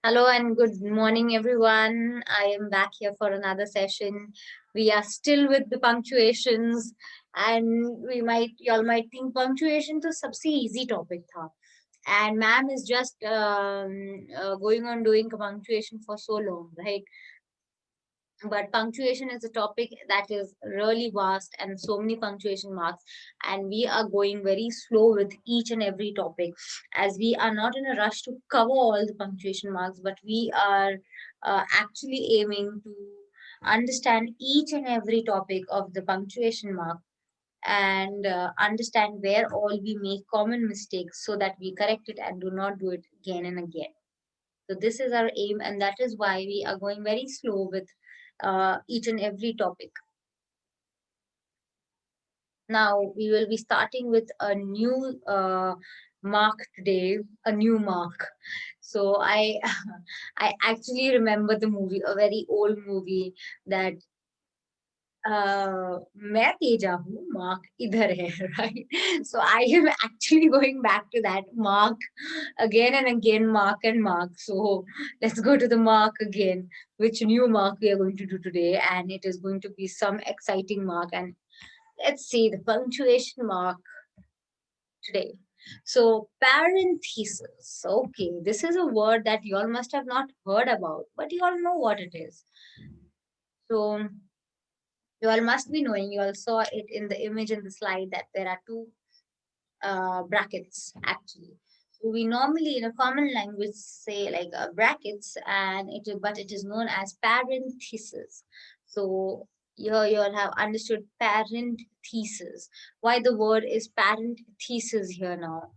Hello and good morning, everyone. I am back here for another session. We are still with the punctuations, and y'all might think punctuation to सबसे easy topic था. And ma'am is just going on doing punctuation for so long, right? But punctuation is a topic that is really vast and so many punctuation marks, and we are going very slow with each and every topic, as we are not in a rush to cover all the punctuation marks, but we are actually aiming to understand each and every topic of the punctuation mark, and understand where all we make common mistakes so that we correct it and do not do it again and again. So this is our aim, and that is why we are going very slow with each and every topic. Now we will be starting with a new mark today, a new mark. So I I actually remember the movie, a very old movie that मैं तेजा हूँ mark इधर है, right? So I am actually going back to that mark again and again, mark and mark. So let's go to the mark again. Which new mark we are going to do today, and it is going to be some exciting mark. And let's see the punctuation mark today. So parenthesis. Okay, this is a word that you all must have not heard about, but you all know what it is. So you all must be knowing, you all saw it in the image in the slide, that there are two brackets actually. So we normally in a common language say like brackets, and but it is known as parenthesis. So here you all have understood parenthesis. Why the word is parenthesis here now?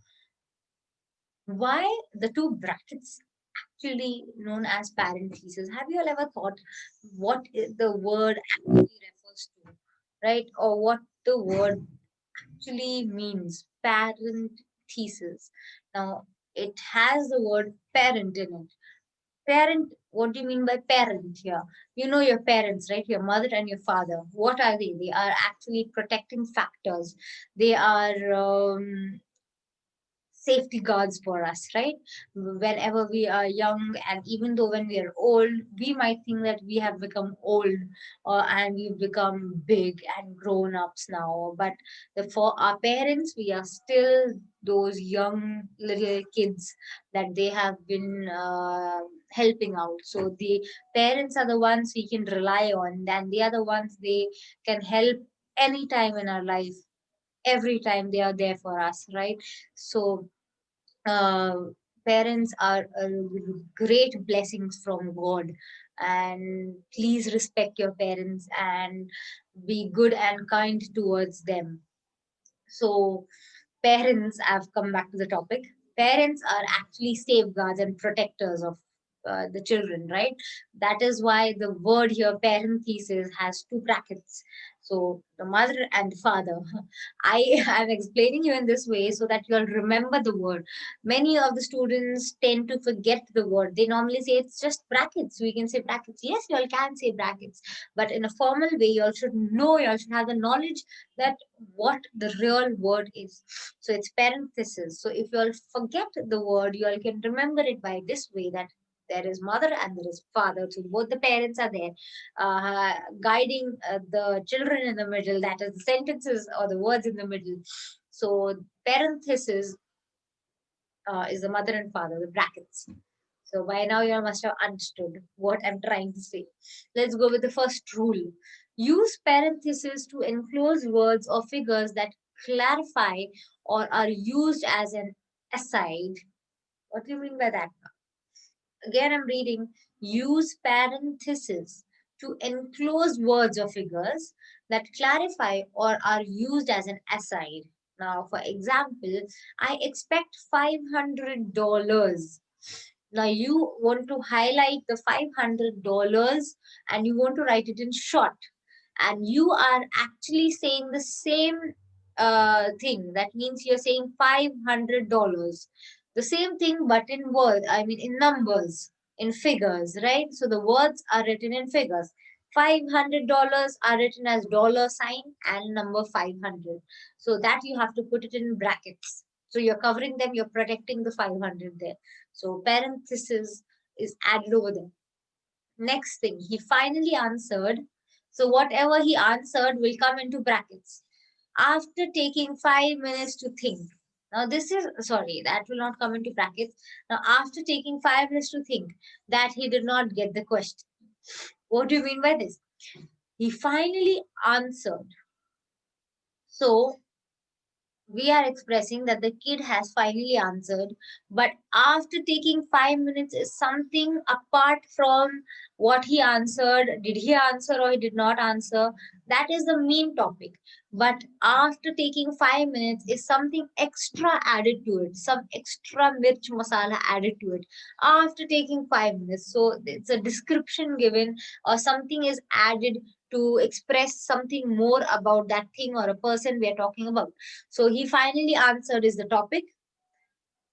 Why the two brackets actually known as parenthesis? Have you all ever thought what the word actually refers to, right? Or what the word actually means, parenthesis. Now, it has the word parent in it. Parent, what do you mean by parent here? You know your parents, right? Your mother and your father. What are they? They are actually protecting factors. They are safety guards for us, right? Whenever we are young, and even though when we are old, we might think that we have become old, and we've become big and grown ups now. But for our parents, we are still those young little kids that they have been helping out. So the parents are the ones we can rely on, and they are the ones they can help anytime in our life, every time they are there for us, right? So uh, parents are great blessings from God, and please respect your parents and be good and kind towards them. So, parents, I've come back to the topic. Parents are actually safeguards and protectors of the children, right? That is why the word here, parenthesis, has two brackets. So the mother and the father. I am explaining you in this way so that you'll remember the word. Many of the students tend to forget the word. They normally say it's just brackets. We can say brackets. Yes, you all can say brackets, but in a formal way, you all should know, you all should have the knowledge that what the real word is. So it's parenthesis. So if you all forget the word, you all can remember it by this way, that there is mother and there is father. So both the parents are there, guiding the children in the middle. That is the sentences or the words in the middle. So parenthesis is the mother and father, the brackets. So by now you all must have understood what I'm trying to say. Let's go with the first rule. Use parentheses to enclose words or figures that clarify or are used as an aside. What do you mean by that? Again, I'm reading. Use parentheses to enclose words or figures that clarify or are used as an aside. Now, for example, I expect $500. Now you want to highlight the $500 and you want to write it in short. And you are actually saying the same thing. That means you're saying $500. The same thing, but in words, I mean in numbers, in figures, right? So the words are written in figures. $500 are written as dollar sign and number 500. So that you have to put it in brackets. So you're covering them, you're protecting the 500 there. So parenthesis is added over there. Next thing, he finally answered. So whatever he answered will come into brackets. After taking 5 minutes to think. Now this is, sorry, that will not come into brackets. Now after taking 5 minutes to think that he did not get the question. What do you mean by this? He finally answered. So we are expressing that the kid has finally answered, but after taking 5 minutes is something apart from what he answered. Did he answer or he did not answer? That is the main topic. But after taking 5 minutes is something extra added to it, some extra mirch masala added to it after taking 5 minutes. So it's a description given, or something is added to express something more about that thing or a person we are talking about. So he finally answered is the topic.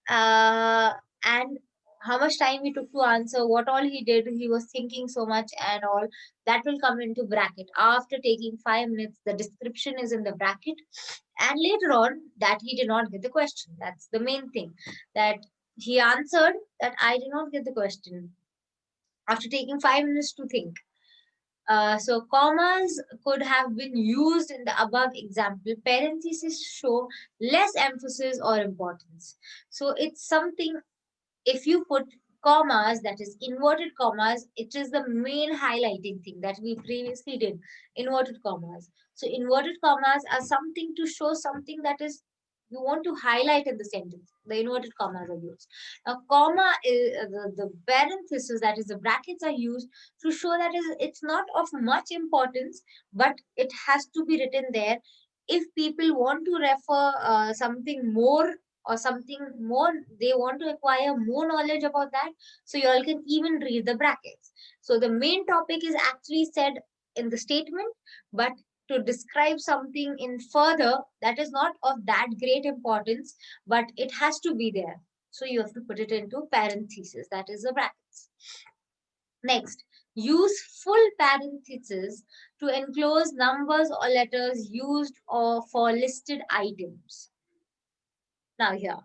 And how much time he took to answer, what all he did, he was thinking so much and all, that will come into bracket. After taking 5 minutes, the description is in the bracket. And later on, that he did not get the question. That's the main thing. That he answered that I did not get the question after taking 5 minutes to think. So commas could have been used in the above example. Parentheses show less emphasis or importance. So it's something, if you put commas, that is inverted commas, it is the main highlighting thing that we previously did, inverted commas. So inverted commas are something to show something that is you want to highlight in the sentence. The inverted commas are used. Now comma is the parenthesis, that is the brackets, are used to show that it's not of much importance, but it has to be written there if people want to refer something more, or something more, they want to acquire more knowledge about that, so you all can even read the brackets. So the main topic is actually said in the statement, but to describe something in further that is not of that great importance, but it has to be there, so you have to put it into parentheses, that is the brackets. Next, use full parentheses to enclose numbers or letters used or for listed items. Now here,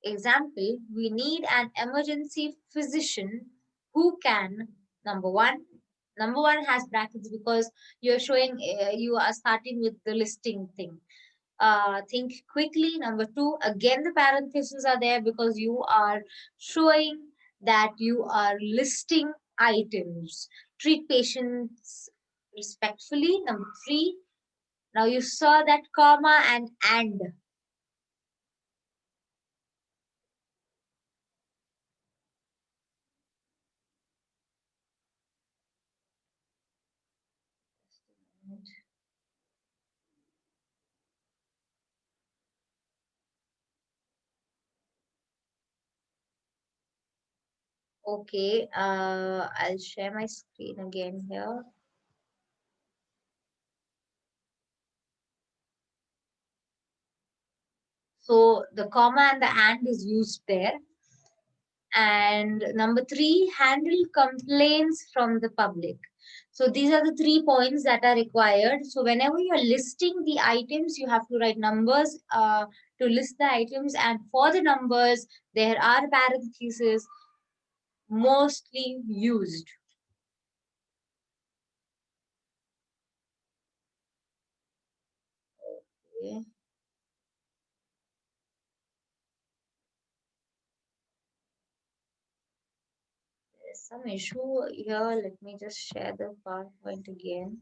example, we need an emergency physician who can, number one, number one has brackets because you're showing, you are starting with the listing thing. Think quickly. Number two, again, the parentheses are there because you are showing that you are listing items. Treat patients respectfully. Number three, now you saw that comma and. Okay, I'll share my screen again here. So the comma and the and is used there. And number three, handle complaints from the public. So these are the 3 points that are required. So whenever you're listing the items, you have to write numbers to list the items. And for the numbers, there are parentheses mostly used. Okay. There's some issue here. Let me just share the PowerPoint again.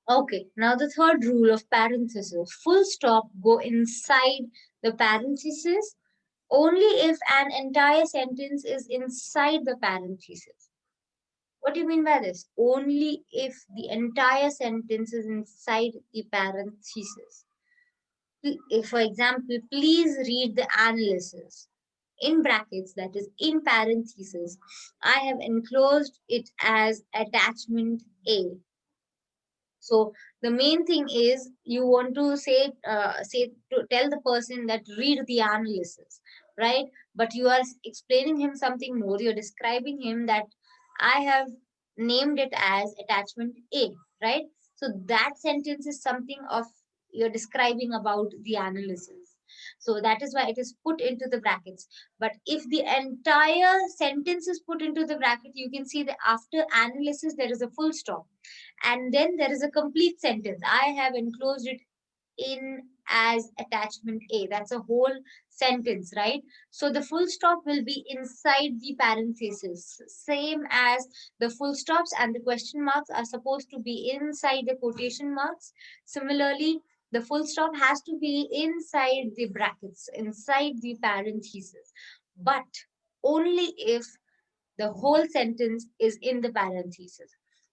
Okay, now the third rule of parenthesis. Full stop go inside the parenthesis only if an entire sentence is inside the parenthesis. What do you mean by this? Only if the entire sentence is inside the parenthesis. If, for example, please read the analysis. In brackets, that is in parentheses, I have enclosed it as attachment A. So the main thing is you want to say to tell the person that read the analysis. right? But you are explaining him something more. You're describing him that I have named it as attachment A, right? So that sentence is something of, you're describing about the analysis. So that is why it is put into the brackets. But if the entire sentence is put into the bracket, you can see that after analysis there is a full stop, and then there is a complete sentence. I have enclosed it in as attachment A. That's a whole sentence, right? So the full stop will be inside the parenthesis, same as the full stops and the question marks are supposed to be inside the quotation marks. Similarly, the full stop has to be inside the brackets, inside the parenthesis, but only if the whole sentence is in the parenthesis.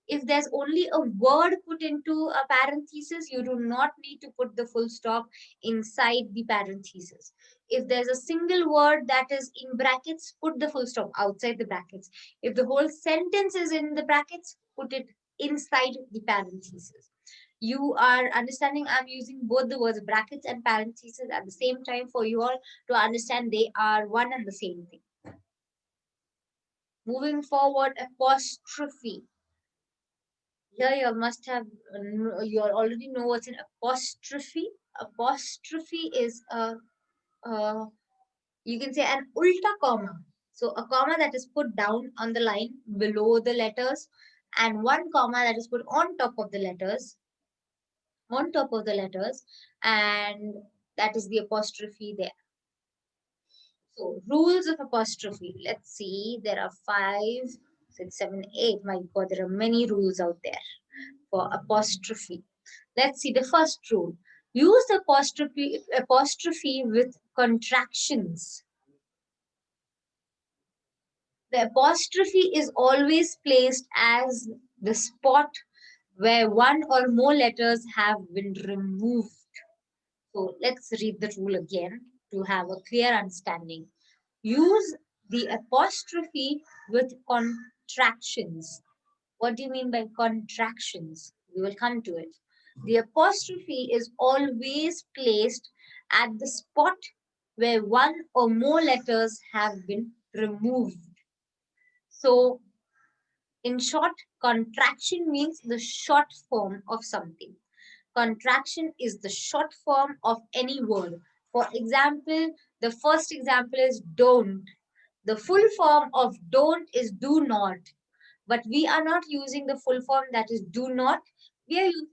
If there's only a word put into a parenthesis, you do not need to put the full stop inside the parenthesis. If there's a single word that is in brackets, put the full stop outside the brackets. If the whole sentence is in the brackets, put it inside the parenthesis. You are understanding, I'm using both the words brackets and parentheses at the same time for you all to understand they are one and the same thing. Moving forward, apostrophe. Here you must have, you already know what's an apostrophe. Apostrophe is a, you can say an ulta comma. So a comma that is put down on the line below the letters, and one comma that is put on top of the letters, and that is the apostrophe there. So rules of apostrophe. Let's see. There are 5, 6, 7, 8. My God, there are many rules out there for apostrophe. Let's see the first rule. Use the apostrophe with contractions. The apostrophe is always placed as the spot where one or more letters have been removed. So let's read the rule again to have a clear understanding. Use the apostrophe with contractions. What do you mean by contractions? We will come to it. The apostrophe is always placed at the spot where one or more letters have been removed. So, in short, contraction means the short form of something. Contraction is the short form of any word. For example, the first example is don't. The full form of don't is do not. But we are not using the full form, that is do not. We are using